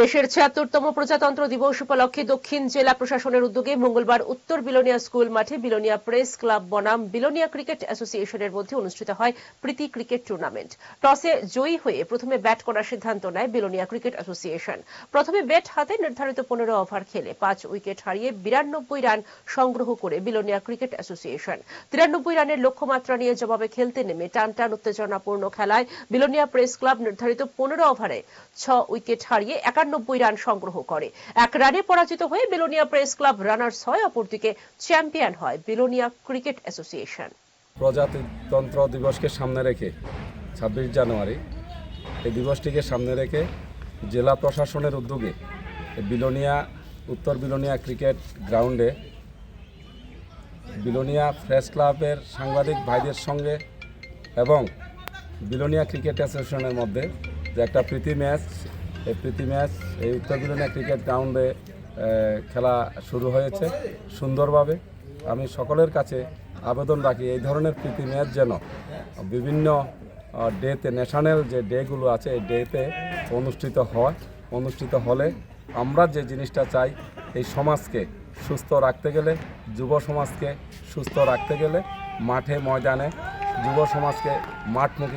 দেশের ৭৬তম প্রজাতন্ত্র দিবস উপলক্ষে দক্ষিণ জেলা প্রশাসনের উদ্যোগে মঙ্গলবার উত্তর বিলোনিয়া স্কুল মাঠে বিলোনিয়া প্রেস ক্লাব বনাম বিলোনিয়া ক্রিকেট অ্যাসোসিয়েশনের মধ্যে অনুষ্ঠিত হয় প্রীতি ক্রিকেট টুর্নামেন্ট। টসে জয়ী হয়ে প্রথমে ব্যাট করার সিদ্ধান্ত নেয় বিলোনিয়া ক্রিকেট অ্যাসোসিয়েশন। প্রথমে ব্যাট হাতে নির্ধারিত ১৫ ওভার খেলে ৫ উইকেট হারিয়ে ৯২ রান সংগ্রহ করে বিলোনিয়া ক্রিকেট অ্যাসোসিয়েশন ৯৩ রানের লক্ষ্যমাত্রা নিয়ে জবাবে খেলতে নেমে টানটান উত্তেজনাপূর্ণ খেলায় বিলোনিয়া প্রেস ক্লাব নির্ধারিত ১৫ ওভারে ৬ উইকেট হারিয়ে ৯১ রান সংগ্রহ করে। ১ রানে পরাজিত হয়ে বিলোনিয়া প্রেস ক্লাব রানার্স হয়, অপরদিকে চ্যাম্পিয়ন হয় বিলোনিয়া ক্রিকেট অ্যাসোসিয়েশন। প্রজাতন্ত্র দিবসকে সামনে রেখে ২৬ জানুয়ারি এই দিবসটিকে সামনে রেখে জেলা প্রশাসনের উদ্যোগে বিলোনিয়া উত্তর বিলোনিয়া ক্রিকেট গ্রাউন্ডে বিলোনিয়া প্রেস ক্লাবের সাংবাদিক ভাইদের সঙ্গে এবং বিলোনিয়া ক্রিকেট অ্যাসোসিয়েশনের মধ্যে যে একটা প্রীতি ম্যাচ, এই প্রীতি ম্যাচ এই উত্তর বিলোনিয়া ক্রিকেট গ্রাউন্ডে খেলা শুরু হয়েছে সুন্দরভাবে। আমি সকলের কাছে আবেদন রাখি এই ধরনের প্রীতি ম্যাচ যেন বিভিন্ন ডেতে, ন্যাশনাল যে ডেগুলো আছে এই ডেতে অনুষ্ঠিত হলে আমরা যে জিনিসটা চাই, এই সমাজকে সুস্থ রাখতে গেলে, যুব সমাজকে সুস্থ রাখতে গেলে মাঠে ময়দানে যুব সমাজকে মাঠমুখী